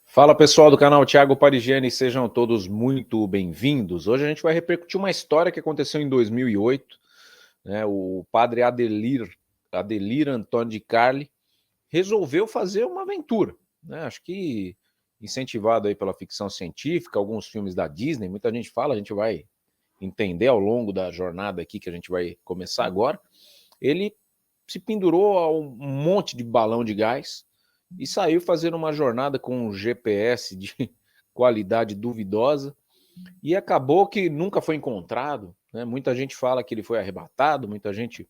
Fala pessoal do canal Thiago Parigiani, sejam todos muito bem-vindos. Hoje a gente vai repercutir uma história que aconteceu em 2008, né? O padre Adelir Antônio de Carli resolveu fazer uma aventura, né? Acho que incentivado aí pela ficção científica, alguns filmes da Disney, muita gente fala, a gente vai entender ao longo da jornada aqui que a gente vai começar agora. Ele se pendurou a um monte de balão de gás e saiu fazendo uma jornada com um GPS de qualidade duvidosa e acabou que nunca foi encontrado, né? Muita gente fala que ele foi arrebatado, muita gente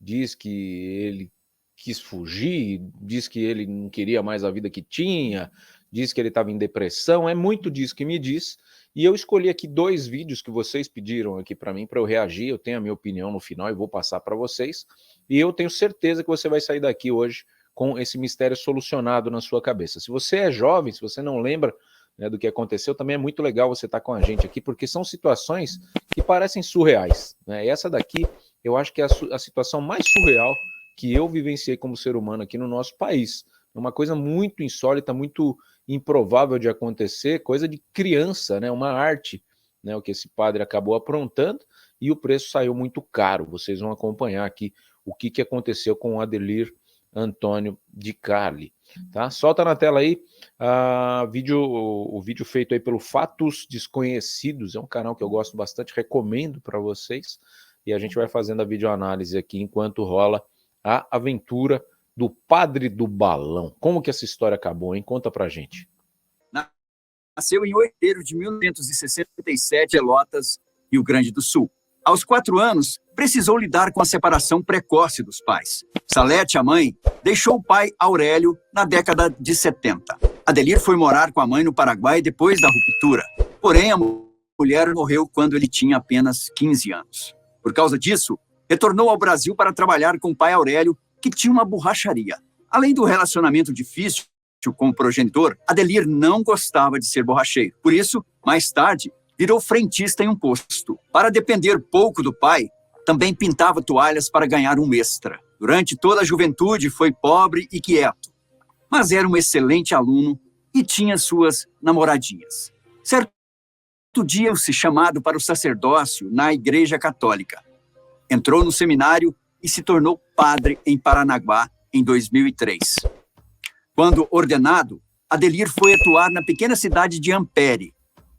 diz que ele quis fugir, diz que ele não queria mais a vida que tinha, diz que ele estava em depressão, é muito disso que me diz. E eu escolhi aqui 2 vídeos que vocês pediram aqui para mim, para eu reagir. Eu tenho a minha opinião no final e vou passar para vocês. E eu tenho certeza que você vai sair daqui hoje com esse mistério solucionado na sua cabeça. Se você é jovem, se você não lembra, né, do que aconteceu, também é muito legal você estar com a gente aqui, porque são situações que parecem surreais, né? E essa daqui, eu acho que é a situação mais surreal que eu vivenciei como ser humano aqui no nosso país. É uma coisa muito insólita, muito improvável de acontecer, coisa de criança, né? Uma arte, né? O que esse padre acabou aprontando, e o preço saiu muito caro. Vocês vão acompanhar aqui o que aconteceu com o Adelir Antônio de Carli, tá? Solta na tela aí o vídeo feito aí pelo Fatos Desconhecidos, é um canal que eu gosto bastante, recomendo para vocês, e a gente vai fazendo a videoanálise aqui enquanto rola a aventura do Padre do Balão. Como que essa história acabou, hein? Conta pra gente. Nasceu em 8 de fevereiro de 1967, Pelotas, Rio Grande do Sul. Aos 4 anos, precisou lidar com a separação precoce dos pais. Salete, a mãe, deixou o pai Aurélio na década de 70. Adelir foi morar com a mãe no Paraguai depois da ruptura. Porém, a mulher morreu quando ele tinha apenas 15 anos. Por causa disso, retornou ao Brasil para trabalhar com o pai Aurélio, que tinha uma borracharia. Além do relacionamento difícil com o progenitor, Adelir não gostava de ser borracheiro. Por isso, mais tarde, virou frentista em um posto. Para depender pouco do pai, também pintava toalhas para ganhar um extra. Durante toda a juventude foi pobre e quieto, mas era um excelente aluno e tinha suas namoradinhas. Certo dia, se chamado para o sacerdócio na Igreja Católica. Entrou no seminário e se tornou padre em Paranaguá em 2003. Quando ordenado, Adelir foi atuar na pequena cidade de Ampere,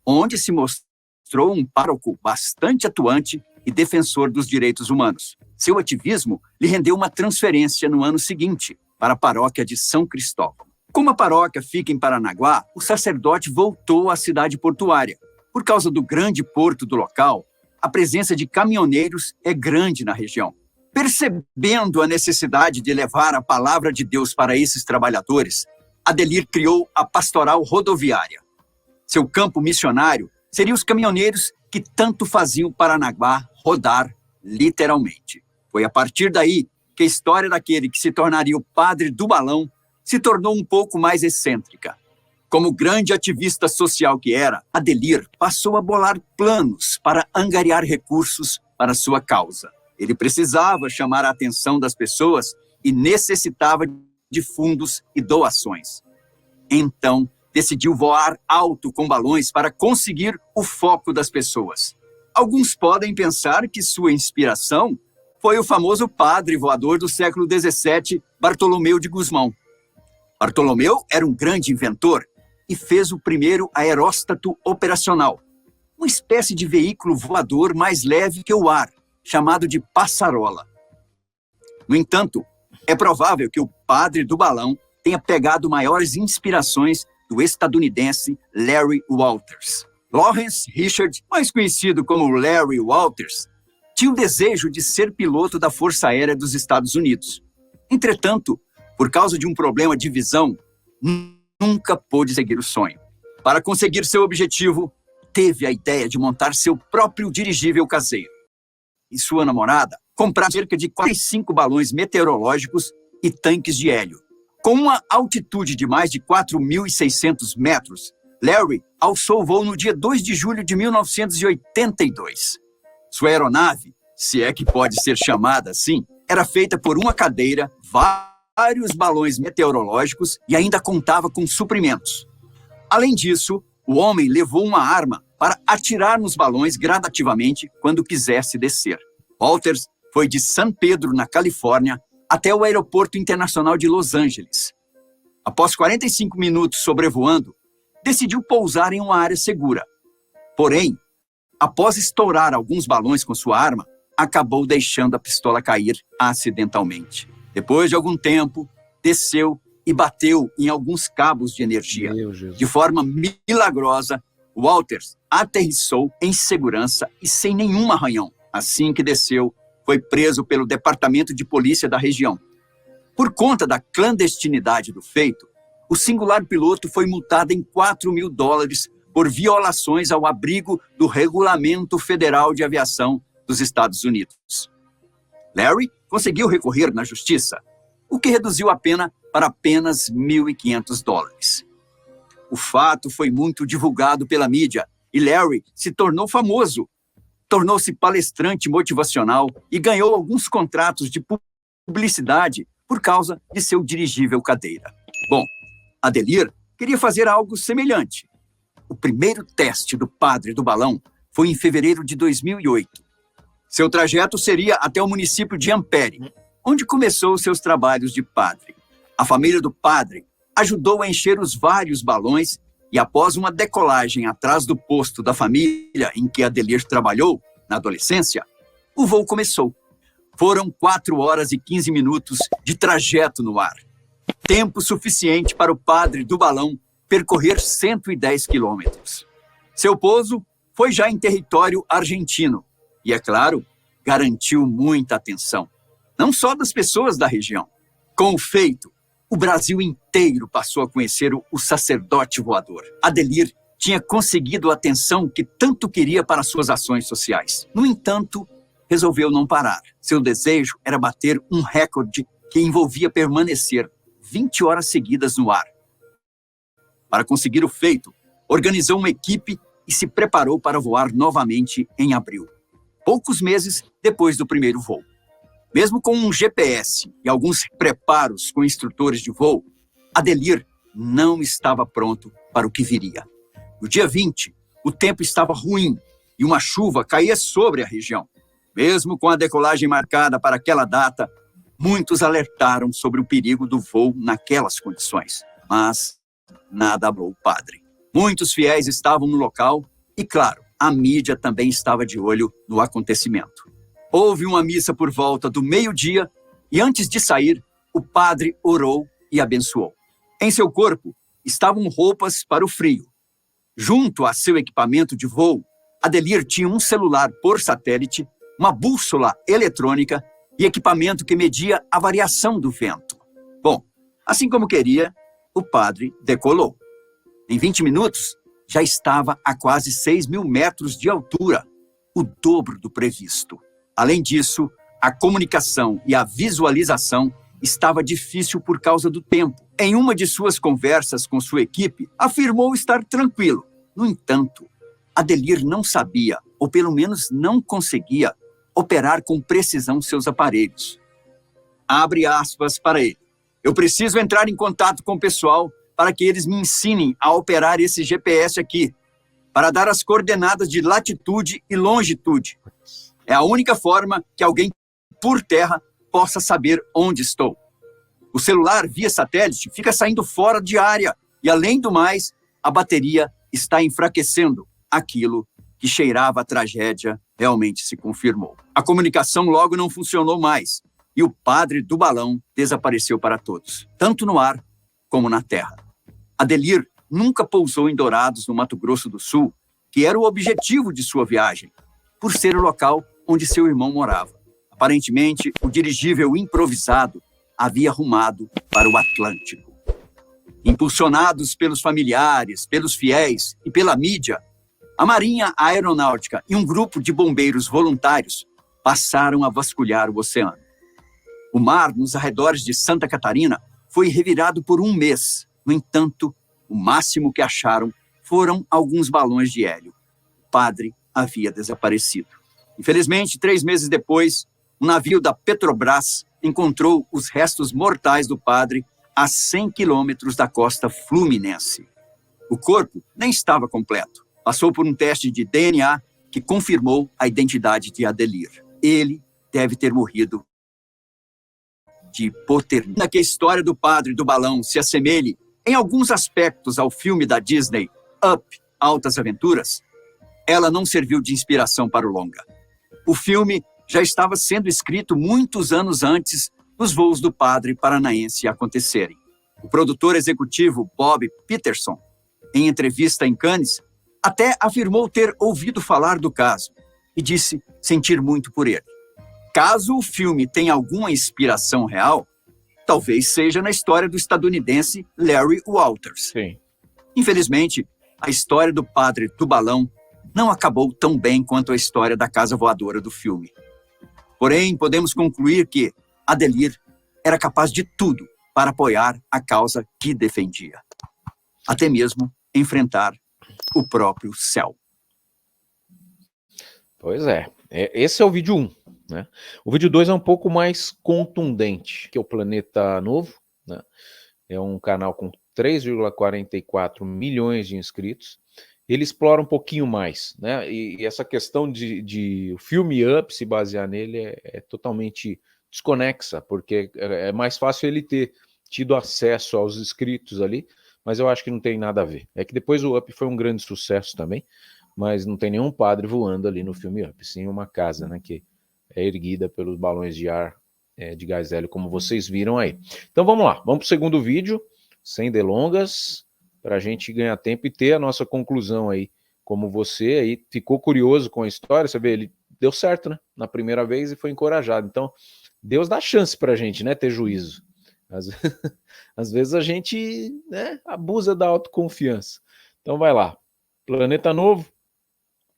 onde se mostrou um pároco bastante atuante e defensor dos direitos humanos. Seu ativismo lhe rendeu uma transferência no ano seguinte para a paróquia de São Cristóvão. Como a paróquia fica em Paranaguá, o sacerdote voltou à cidade portuária. Por causa do grande porto do local, a presença de caminhoneiros é grande na região. Percebendo a necessidade de levar a palavra de Deus para esses trabalhadores, Adelir criou a Pastoral Rodoviária. Seu campo missionário seriam os caminhoneiros que tanto faziam Paranaguá rodar, literalmente. Foi a partir daí que a história daquele que se tornaria o Padre do Balão se tornou um pouco mais excêntrica. Como grande ativista social que era, Adelir passou a bolar planos para angariar recursos para sua causa. Ele precisava chamar a atenção das pessoas e necessitava de fundos e doações. Então, decidiu voar alto com balões para conseguir o foco das pessoas. Alguns podem pensar que sua inspiração foi o famoso padre voador do século XVII, Bartolomeu de Gusmão. Bartolomeu era um grande inventor e fez o primeiro aeróstato operacional, uma espécie de veículo voador mais leve que o ar, chamado de passarola. No entanto, é provável que o Padre do Balão tenha pegado maiores inspirações do estadunidense Larry Walters. Lawrence Richard, mais conhecido como Larry Walters, tinha o desejo de ser piloto da Força Aérea dos Estados Unidos. Entretanto, por causa de um problema de visão, nunca pôde seguir o sonho. Para conseguir seu objetivo, teve a ideia de montar seu próprio dirigível caseiro. E sua namorada compraram cerca de 45 balões meteorológicos e tanques de hélio. Com uma altitude de mais de 4.600 metros, Larry alçou o voo no dia 2 de julho de 1982. Sua aeronave, se é que pode ser chamada assim, era feita por uma cadeira, vários balões meteorológicos e ainda contava com suprimentos. Além disso, o homem levou uma arma para atirar nos balões gradativamente quando quisesse descer. Walters foi de San Pedro, na Califórnia, até o Aeroporto Internacional de Los Angeles. Após 45 minutos sobrevoando, decidiu pousar em uma área segura. Porém, após estourar alguns balões com sua arma, acabou deixando a pistola cair acidentalmente. Depois de algum tempo, desceu e bateu em alguns cabos de energia. De forma milagrosa, Walters aterrissou em segurança e sem nenhum arranhão. Assim que desceu, foi preso pelo Departamento de Polícia da região. Por conta da clandestinidade do feito, o singular piloto foi multado em $4.000 por violações ao abrigo do Regulamento Federal de Aviação dos Estados Unidos. Larry conseguiu recorrer na justiça, o que reduziu a pena para apenas $1.500. O fato foi muito divulgado pela mídia e Larry se tornou famoso. Tornou-se palestrante motivacional e ganhou alguns contratos de publicidade por causa de seu dirigível cadeira. Bom, Adelir queria fazer algo semelhante. O primeiro teste do padre do balão foi em fevereiro de 2008. Seu trajeto seria até o município de Ampere, onde começou seus trabalhos de padre. A família do padre ajudou a encher os vários balões e após uma decolagem atrás do posto da família em que Adelir trabalhou, na adolescência, o voo começou. Foram 4 horas e 15 minutos de trajeto no ar. Tempo suficiente para o padre do balão percorrer 110 quilômetros. Seu pouso foi já em território argentino e, é claro, garantiu muita atenção, não só das pessoas da região. Com o feito, o Brasil inteiro passou a conhecer o sacerdote voador. Adelir tinha conseguido a atenção que tanto queria para suas ações sociais. No entanto, resolveu não parar. Seu desejo era bater um recorde que envolvia permanecer 20 horas seguidas no ar. Para conseguir o feito, organizou uma equipe e se preparou para voar novamente em abril, poucos meses depois do primeiro voo. Mesmo com um GPS e alguns preparos com instrutores de voo, Adelir não estava pronto para o que viria. No dia 20, o tempo estava ruim e uma chuva caía sobre a região. Mesmo com a decolagem marcada para aquela data, muitos alertaram sobre o perigo do voo naquelas condições. Mas nada abalou o padre. Muitos fiéis estavam no local e, claro, a mídia também estava de olho no acontecimento. Houve uma missa por volta do meio-dia e, antes de sair, o padre orou e abençoou. Em seu corpo estavam roupas para o frio. Junto a seu equipamento de voo, Adelir tinha um celular por satélite, uma bússola eletrônica e equipamento que media a variação do vento. Bom, assim como queria, o padre decolou. Em 20 minutos, já estava a quase 6.000 metros de altura, o dobro do previsto. Além disso, a comunicação e a visualização estava difícil por causa do tempo. Em uma de suas conversas com sua equipe, afirmou estar tranquilo. No entanto, Adelir não sabia, ou pelo menos não conseguia, operar com precisão seus aparelhos. Abre aspas para ele. Eu preciso entrar em contato com o pessoal para que eles me ensinem a operar esse GPS aqui, para dar as coordenadas de latitude e longitude. É a única forma que alguém por terra possa saber onde estou. O celular via satélite fica saindo fora de área e, além do mais, a bateria está enfraquecendo. Aquilo que cheirava a tragédia realmente se confirmou. A comunicação logo não funcionou mais e o padre do balão desapareceu para todos, tanto no ar como na terra. Adelir nunca pousou em Dourados, no Mato Grosso do Sul, que era o objetivo de sua viagem, por ser o local onde seu irmão morava. Aparentemente, o dirigível improvisado havia rumado para o Atlântico. Impulsionados pelos familiares, pelos fiéis e pela mídia, a Marinha Aeronáutica e um grupo de bombeiros voluntários passaram a vasculhar o oceano. O mar nos arredores de Santa Catarina foi revirado por um mês. No entanto, o máximo que acharam foram alguns balões de hélio. O padre havia desaparecido. Infelizmente, 3 meses depois, um navio da Petrobras encontrou os restos mortais do padre a 100 quilômetros da costa fluminense. O corpo nem estava completo. Passou por um teste de DNA que confirmou a identidade de Adelir. Ele deve ter morrido de hipotermia. Que a história do padre do balão se assemelhe em alguns aspectos ao filme da Disney, Up, Altas Aventuras, ela não serviu de inspiração para o longa. O filme já estava sendo escrito muitos anos antes dos voos do padre paranaense acontecerem. O produtor executivo Bob Peterson, em entrevista em Cannes, até afirmou ter ouvido falar do caso e disse sentir muito por ele. Caso o filme tenha alguma inspiração real, talvez seja na história do estadunidense Larry Walters. Sim. Infelizmente, a história do padre do balão não acabou tão bem quanto a história da casa voadora do filme. Porém, podemos concluir que Adelir era capaz de tudo para apoiar a causa que defendia. Até mesmo enfrentar o próprio céu. Pois é. Esse é o vídeo 1. Né? O vídeo 2 é um pouco mais contundente, que é o Planeta Novo. Né? É um canal com 3,44 milhões de inscritos. Ele explora um pouquinho mais, né? E essa questão de o filme Up se basear nele é totalmente desconexa, porque é mais fácil ele ter tido acesso aos inscritos ali, mas eu acho que não tem nada a ver. É que depois o Up foi um grande sucesso também, mas não tem nenhum padre voando ali no filme Up, sim uma casa, né, que é erguida pelos balões de ar de gás hélio, como vocês viram aí. Então vamos lá, vamos para o segundo vídeo, sem delongas, para a gente ganhar tempo e ter a nossa conclusão aí, como você aí ficou curioso com a história, você vê, ele deu certo, né, na primeira vez e foi encorajado, então Deus dá chance para a gente, né, ter juízo. Às vezes a gente, né, abusa da autoconfiança. Então vai lá, Planeta Novo,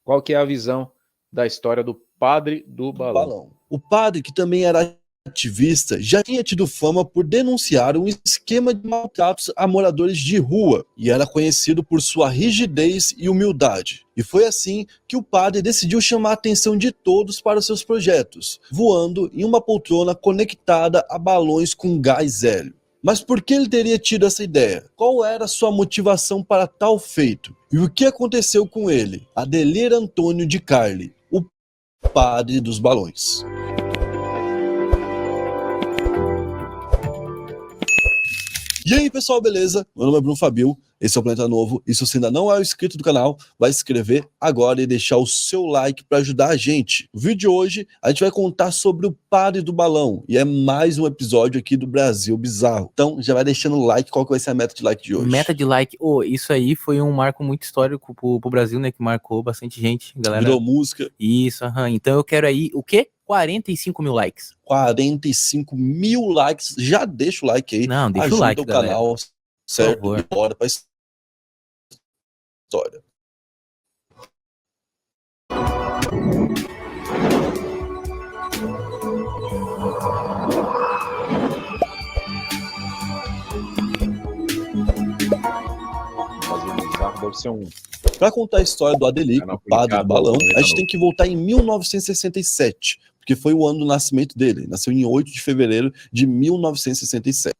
qual que é a visão da história do padre do balão? O padre, que também era ativista, já tinha tido fama por denunciar um esquema de maltratos a moradores de rua e era conhecido por sua rigidez e humildade. E foi assim que o padre decidiu chamar a atenção de todos para os seus projetos, voando em uma poltrona conectada a balões com gás hélio. Mas por que ele teria tido essa ideia? Qual era a sua motivação para tal feito? E o que aconteceu com ele? Adelir Antônio de Carli, o padre dos balões. E aí pessoal, beleza? Meu nome é Bruno Fabio, esse é o Planeta Novo, e se você ainda não é inscrito do canal, vai se inscrever agora e deixar o seu like para ajudar a gente. No vídeo de hoje, a gente vai contar sobre o padre do balão, e é mais um episódio aqui do Brasil Bizarro. Então já vai deixando o like, qual que vai ser a meta de like de hoje? Meta de like, isso aí foi um marco muito histórico pro Brasil, né, que marcou bastante gente, galera. Virou música. Isso, então eu quero aí, o quê? 45 mil likes. 45 mil likes, já deixa o like aí. Não, deixa ajuda o like, o canal, galera. certo? E bora pra história. Deve ser um... Para contar a história do Adelir, o padre do balão, a gente tem que voltar em 1967, porque foi o ano do nascimento dele. Nasceu em 8 de fevereiro de 1967.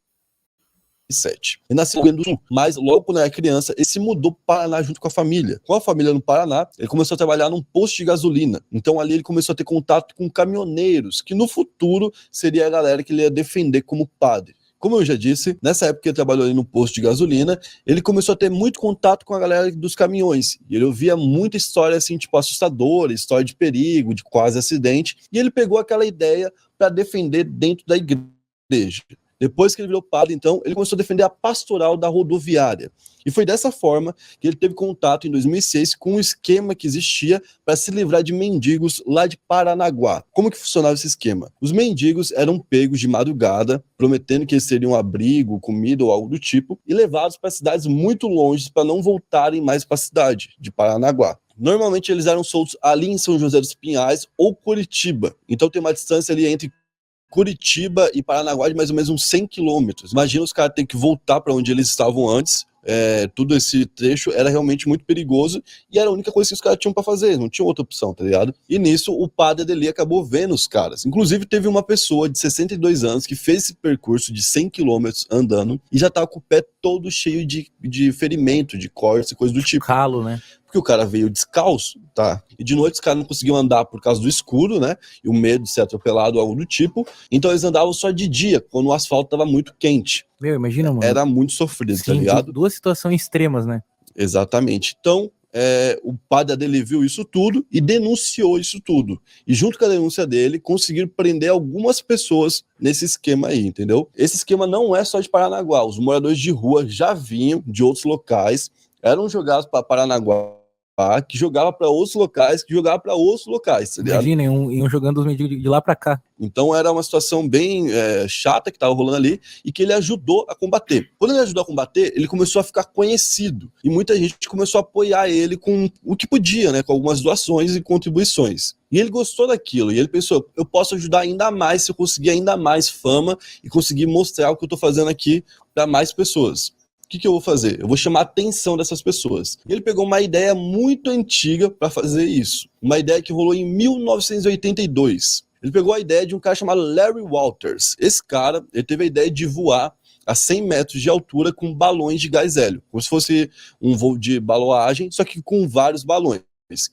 Ele nasceu no Rio Grande do Sul, mas logo quando era criança, ele se mudou para o Paraná junto com a família. Com a família no Paraná, ele começou a trabalhar num posto de gasolina. Então ali ele começou a ter contato com caminhoneiros, que no futuro seria a galera que ele ia defender como padre. Como eu já disse, nessa época que ele trabalhou ali no posto de gasolina, ele começou a ter muito contato com a galera dos caminhões. E ele ouvia muita história assim, tipo assustadora, história de perigo, de quase acidente. E ele pegou aquela ideia para defender dentro da igreja. Depois que ele virou padre, então, ele começou a defender a pastoral da rodoviária. E foi dessa forma que ele teve contato em 2006 com um esquema que existia para se livrar de mendigos lá de Paranaguá. Como que funcionava esse esquema? Os mendigos eram pegos de madrugada, prometendo que eles teriam um abrigo, comida ou algo do tipo, e levados para cidades muito longe para não voltarem mais para a cidade de Paranaguá. Normalmente eles eram soltos ali em São José dos Pinhais ou Curitiba. Então tem uma distância ali entre Curitiba e Paranaguá de mais ou menos uns 100 quilômetros. Imagina os caras terem que voltar para onde eles estavam antes, todo esse trecho era realmente muito perigoso e era a única coisa que os caras tinham pra fazer, não tinha outra opção, tá ligado? E nisso o padre Adelir acabou vendo os caras. Inclusive teve uma pessoa de 62 anos que fez esse percurso de 100 km andando e já tava com o pé todo cheio de ferimento, de cortes e coisa do tipo. Calo, né? Porque o cara veio descalço, tá? E de noite os caras não conseguiam andar por causa do escuro, né? E o medo de ser atropelado ou algo do tipo. Então eles andavam só de dia, quando o asfalto tava muito quente. Meu, imagina, mano. Era muito sofrido, Sim, tá ligado? duas situações extremas, né? Exatamente. Então, o padre dele viu isso tudo e denunciou isso tudo. E junto com a denúncia dele, conseguiram prender algumas pessoas nesse esquema aí, entendeu? Esse esquema não é só de Paranaguá. Os moradores de rua já vinham de outros locais, eram jogados para Paranaguá, que jogava para outros locais, que jogava para outros locais, tá ligado? Imagina, iam jogando os mendigos de lá pra cá. Então era uma situação bem chata que estava rolando ali e que ele ajudou a combater. Quando ele ajudou a combater, ele começou a ficar conhecido e muita gente começou a apoiar ele com o que podia, né, com algumas doações e contribuições. E ele gostou daquilo e ele pensou, eu posso ajudar ainda mais se eu conseguir ainda mais fama e conseguir mostrar o que eu estou fazendo aqui para mais pessoas. O que eu vou fazer? Eu vou chamar a atenção dessas pessoas. E ele pegou uma ideia muito antiga para fazer isso. Uma ideia que rolou em 1982. Ele pegou a ideia de um cara chamado Larry Walters. Esse cara, ele teve a ideia de voar a 100 metros de altura com balões de gás hélio. Como se fosse um voo de baloagem, só que com vários balões.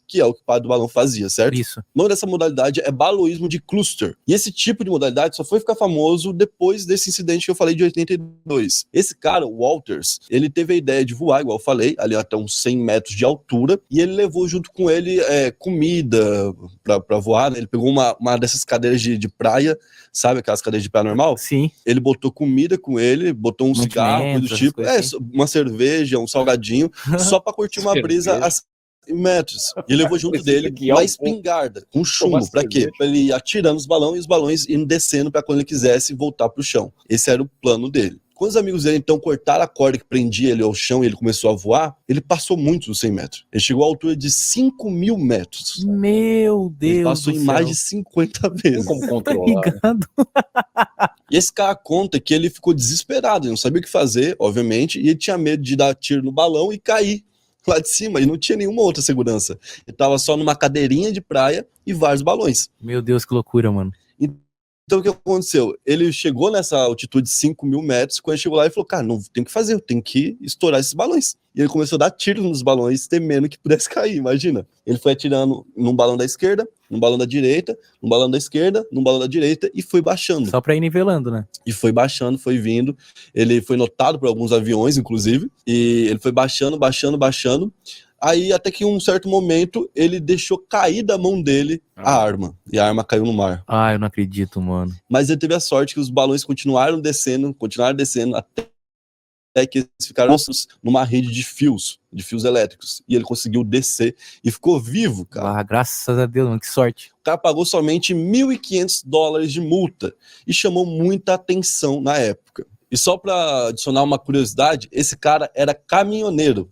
Que é o que o padre do balão fazia, certo? Isso. O nome dessa modalidade é baloísmo de cluster. E esse tipo de modalidade só foi ficar famoso depois desse incidente que eu falei de 82. Esse cara, o Walters, ele teve a ideia de voar, igual eu falei, ali até uns 100 metros de altura, e ele levou junto com ele comida pra voar, né? Ele pegou uma dessas cadeiras de praia, sabe aquelas cadeiras de praia normal? Sim. Ele botou comida com ele, botou um cigarro, coisa do tipo, assim. uma cerveja, um salgadinho, só pra curtir uma brisa assim. Metros. E levou junto dele uma espingarda com chumbo. Pra quê? Pra ele ir atirando os balões e os balões indo descendo pra quando ele quisesse voltar pro chão. Esse era o plano dele. Quando os amigos dele então cortaram a corda que prendia ele ao chão e ele começou a voar, ele passou muito dos 100 metros. Ele chegou à altura de 5.000 metros. Meu Deus. Ele passou em mais de 50 vezes. Como controlar? E esse cara conta que ele ficou desesperado, ele não sabia o que fazer, obviamente, e ele tinha medo de dar tiro no balão e cair lá de cima, e não tinha nenhuma outra segurança. Ele tava só numa cadeirinha de praia e vários balões. Meu Deus, que loucura, mano. Então o que aconteceu? Ele chegou nessa altitude de 5.000 metros, quando ele chegou lá ele falou, cara, não tem o que fazer, eu tenho que estourar esses balões. E ele começou a dar tiros nos balões, temendo que pudesse cair, imagina. Ele foi atirando num balão da esquerda, num balão da direita, num balão da esquerda, num balão da direita, e foi baixando. Só pra ir nivelando, né? E foi baixando, foi vindo. Ele foi notado por alguns aviões, inclusive, e ele foi baixando. Aí, até que em um certo momento, ele deixou cair da mão dele a arma. E a arma caiu no mar. Ah, eu não acredito, mano. Mas ele teve a sorte que os balões continuaram descendo, até que eles ficaram numa rede de fios elétricos. E ele conseguiu descer e ficou vivo, cara. Ah, graças a Deus, mano, que sorte. O cara pagou somente $1.500 de multa e chamou muita atenção na época. E só pra adicionar uma curiosidade, esse cara era caminhoneiro.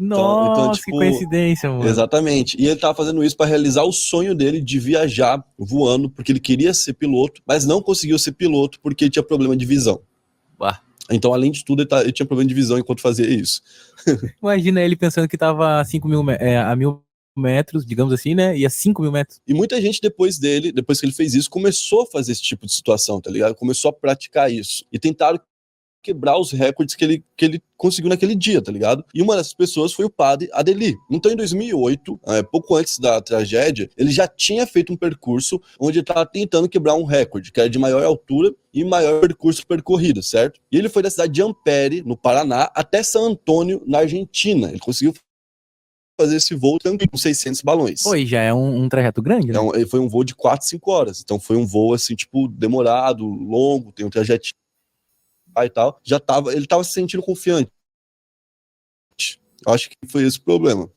Nossa, tipo, que coincidência, mano. Exatamente. E ele tava fazendo isso para realizar o sonho dele de viajar voando, porque ele queria ser piloto, mas não conseguiu ser piloto porque ele tinha problema de visão. Bah. Então, além de tudo, ele tinha problema de visão enquanto fazia isso. Imagina ele pensando que tava a 1.000 metros, digamos assim, né? E a 5.000 metros. E muita gente depois que ele fez isso, começou a fazer esse tipo de situação, tá ligado? Começou a praticar isso. E tentaram quebrar os recordes que ele conseguiu naquele dia, tá ligado? E uma dessas pessoas foi o padre Adelir. Então, em 2008, pouco antes da tragédia, ele já tinha feito um percurso onde ele estava tentando quebrar um recorde, que era de maior altura e maior percurso percorrido, certo? E ele foi da cidade de Ampere, no Paraná, até San Antônio, na Argentina. Ele conseguiu fazer esse voo com 600 balões. Pô, e já é um trajeto grande, né? Foi um voo de 4, 5 horas. Então, foi um voo, assim, tipo, demorado, longo, tem um trajeto e tal, ele tava se sentindo confiante. Acho que foi esse o problema.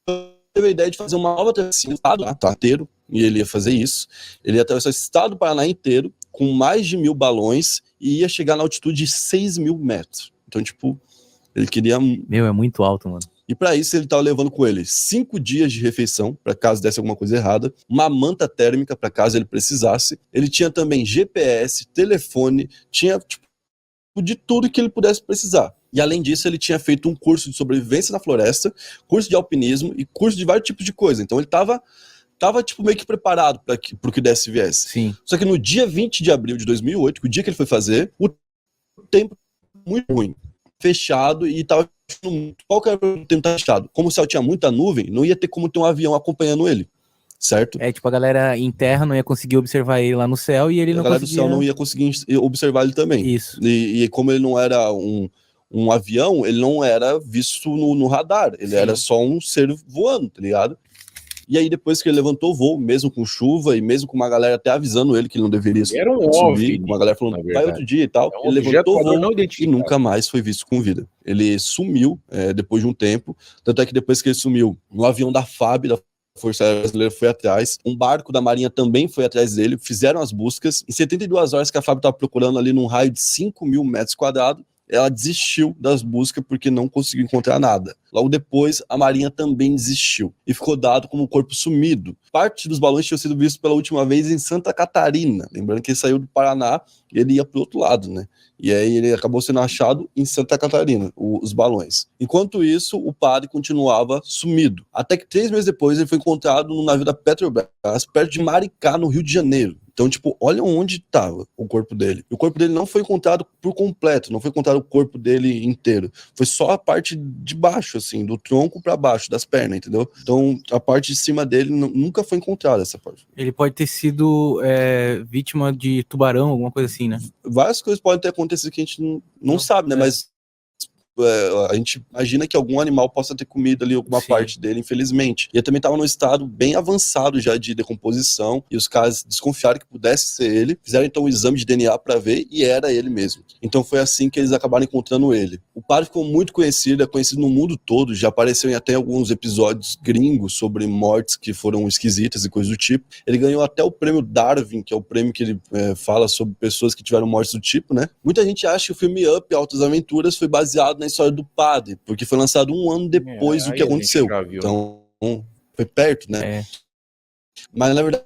Ele teve a ideia de fazer uma nova travessia no estado inteiro, e ele ia fazer isso. Ele ia atravessar o estado do Paraná inteiro, com mais de 1.000 balões, e ia chegar na altitude de 6.000 metros. Então, tipo, ele queria... Meu, é muito alto, mano. E para isso ele tava levando com ele 5 dias de refeição, para caso desse alguma coisa errada, uma manta térmica, para caso ele precisasse. Ele tinha também GPS, telefone, tinha, tipo, de tudo que ele pudesse precisar. E além disso, ele tinha feito um curso de sobrevivência na floresta, curso de alpinismo e curso de vários tipos de coisa. Então ele tava tipo, meio que preparado para o que desse viesse. Sim. Só que no dia 20 de abril de 2008, que o dia que ele foi fazer, o tempo muito ruim, fechado, e tava... Qual que era o tempo fechado? Como o céu tinha muita nuvem, não ia ter como ter um avião acompanhando ele, certo? Tipo, a galera em terra não ia conseguir observar ele lá no céu e ele não conseguia... A galera do céu não ia conseguir observar ele também. Isso. E como ele não era um avião, ele não era visto no radar, ele Sim. era só um ser voando, tá ligado? E aí depois que ele levantou o voo, mesmo com chuva e mesmo com uma galera até avisando ele que ele não deveria Era um subir, OVNI, com uma galera falando, vai outro dia e tal, É um ele objeto levantou o voador não voo e identificado. nunca mais foi visto com vida. Ele sumiu depois de um tempo, tanto é que depois que ele sumiu, um avião da FAB, da Força Aérea Brasileira, foi atrás, um barco da Marinha também foi atrás dele, fizeram as buscas, em 72 horas que a FAB estava procurando ali num raio de 5.000 metros quadrados, ela desistiu das buscas porque não conseguiu encontrar nada. Logo depois, a Marinha também desistiu e ficou dado como corpo sumido. Parte dos balões tinham sido vistos pela última vez em Santa Catarina. Lembrando que ele saiu do Paraná e ele ia para o outro lado, né? E aí ele acabou sendo achado em Santa Catarina, os balões. Enquanto isso, o padre continuava sumido. Até que 3 meses depois ele foi encontrado no navio da Petrobras, perto de Maricá, no Rio de Janeiro. Então, tipo, olha onde estava o corpo dele. E o corpo dele não foi encontrado por completo, não foi encontrado o corpo dele inteiro. Foi só a parte de baixo, assim, do tronco para baixo, das pernas, entendeu? Então, a parte de cima dele nunca foi encontrada, essa parte. Ele pode ter sido vítima de tubarão, alguma coisa assim, né? Várias coisas podem ter acontecido que a gente não sabe, né? Mas a gente imagina que algum animal possa ter comido ali alguma Sim. parte dele, infelizmente. E ele também estava num estado bem avançado já de decomposição, e os caras desconfiaram que pudesse ser ele, fizeram então um exame de DNA para ver, e era ele mesmo. Então foi assim que eles acabaram encontrando ele. O padre ficou muito conhecido, é conhecido no mundo todo, já apareceu em até alguns episódios gringos sobre mortes que foram esquisitas e coisas do tipo. Ele ganhou até o prêmio Darwin, que é o prêmio que ele fala sobre pessoas que tiveram mortes do tipo, né? Muita gente acha que o filme Up, Altas Aventuras, foi baseado na história do padre, porque foi lançado 1 ano depois do que aconteceu. Então, foi perto, né? Mas, na verdade,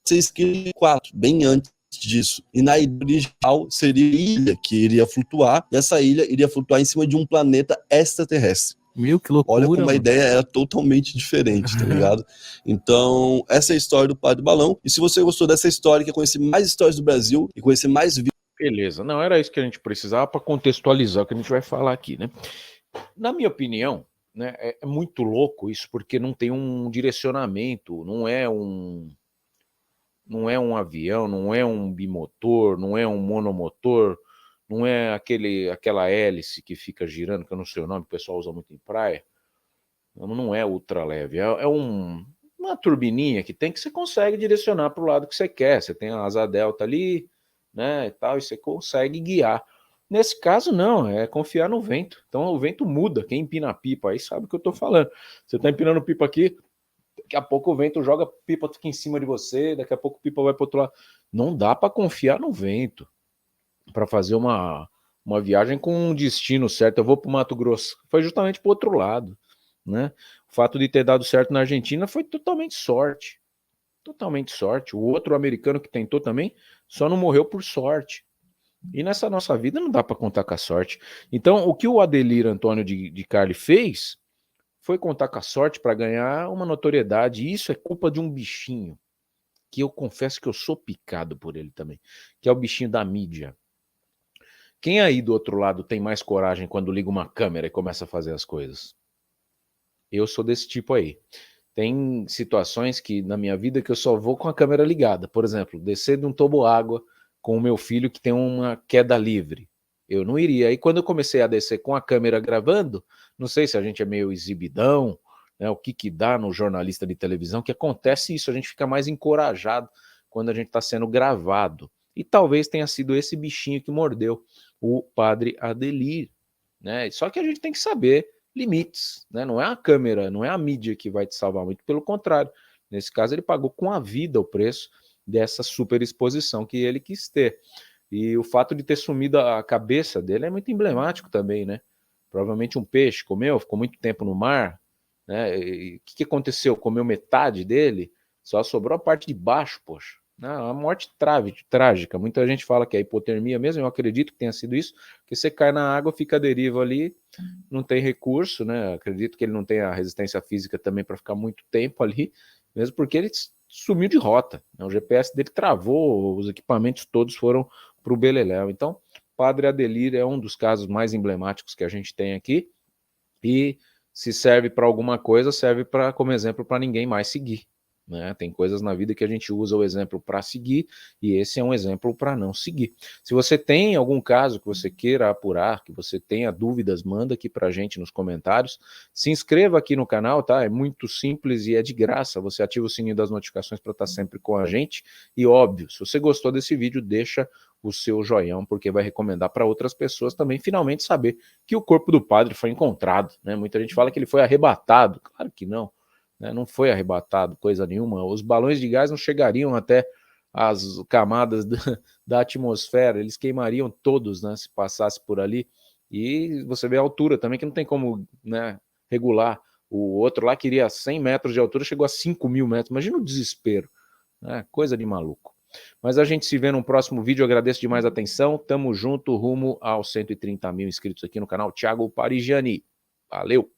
foi escrito 4, bem antes disso. E na ideia original seria ilha que iria flutuar, e essa ilha iria flutuar em cima de um planeta extraterrestre. Meu, que loucura. Olha como a ideia era totalmente diferente, tá ligado? Então, essa é a história do Padre Balão. E se você gostou dessa história, quer conhecer mais histórias do Brasil e conhecer mais vídeos. Beleza, não era isso que a gente precisava para contextualizar o que a gente vai falar aqui, né? Na minha opinião, né, é muito louco isso, porque não tem um direcionamento, não é um avião, não é um bimotor, não é um monomotor, não é aquela hélice que fica girando, que eu não sei o nome, que o pessoal usa muito em praia. Não é ultraleve, é uma turbininha que você consegue direcionar para o lado que você quer. Você tem a asa delta ali, né, e tal, e você consegue guiar. Nesse caso, não, é confiar no vento. Então o vento muda. Quem empina a pipa aí sabe o que eu tô falando. Você tá empinando pipa aqui, daqui a pouco o vento joga a pipa aqui em cima de você, daqui a pouco a pipa vai para outro lado. Não dá para confiar no vento para fazer uma viagem com um destino certo. Eu vou para o Mato Grosso, foi justamente para o outro lado, né? O fato de ter dado certo na Argentina foi totalmente sorte. Totalmente sorte. O outro americano que tentou também só não morreu por sorte. E nessa nossa vida não dá para contar com a sorte. Então, o que o Adelir Antônio de Carli fez foi contar com a sorte para ganhar uma notoriedade. E isso é culpa de um bichinho, que eu confesso que eu sou picado por ele também, que é o bichinho da mídia. Quem aí do outro lado tem mais coragem quando liga uma câmera e começa a fazer as coisas? Eu sou desse tipo aí. Tem situações que na minha vida que eu só vou com a câmera ligada. Por exemplo, descer de um toboágua com o meu filho que tem uma queda livre. Eu não iria. Aí quando eu comecei a descer com a câmera gravando, não sei se a gente é meio exibidão, né, o que dá no jornalista de televisão, que acontece isso, a gente fica mais encorajado quando a gente está sendo gravado. E talvez tenha sido esse bichinho que mordeu o padre Adelir, né? Só que a gente tem que saber limites, né? Não é a câmera, não é a mídia que vai te salvar, muito pelo contrário. Nesse caso, ele pagou com a vida o preço dessa super exposição que ele quis ter. E o fato de ter sumido a cabeça dele é muito emblemático também, né? Provavelmente um peixe comeu, ficou muito tempo no mar, né? E o que aconteceu? Comeu metade dele, só sobrou a parte de baixo, poxa. A morte trágica. Muita gente fala que é hipotermia mesmo, eu acredito que tenha sido isso, porque você cai na água, fica à deriva ali, não tem recurso, né? Acredito que ele não tenha resistência física também para ficar muito tempo ali, mesmo porque ele sumiu de rota, né? O GPS dele travou, os equipamentos todos foram para o beleléu. Então, Padre Adelir é um dos casos mais emblemáticos que a gente tem aqui, e se serve para alguma coisa, serve como exemplo para ninguém mais seguir. Né? Tem coisas na vida que a gente usa o exemplo para seguir, e esse é um exemplo para não seguir. Se você tem algum caso que você queira apurar, que você tenha dúvidas, manda aqui para a gente nos comentários. Se inscreva aqui no canal, tá? É muito simples e é de graça. Você ativa o sininho das notificações para estar sempre com a gente. E óbvio, se você gostou desse vídeo, deixa o seu joinha, porque vai recomendar para outras pessoas também finalmente saber que o corpo do padre foi encontrado. Né? Muita gente fala que ele foi arrebatado. Claro que não. Não foi arrebatado, coisa nenhuma. Os balões de gás não chegariam até as camadas da atmosfera, eles queimariam todos, né, se passasse por ali. E você vê a altura também, que não tem como, né, regular. O outro lá queria 100 metros de altura, chegou a 5.000 metros. Imagina o desespero, né? Coisa de maluco. Mas a gente se vê num próximo vídeo. Eu agradeço demais a atenção. Tamo junto, rumo aos 130 mil inscritos aqui no canal Thiago Parigiani. Valeu!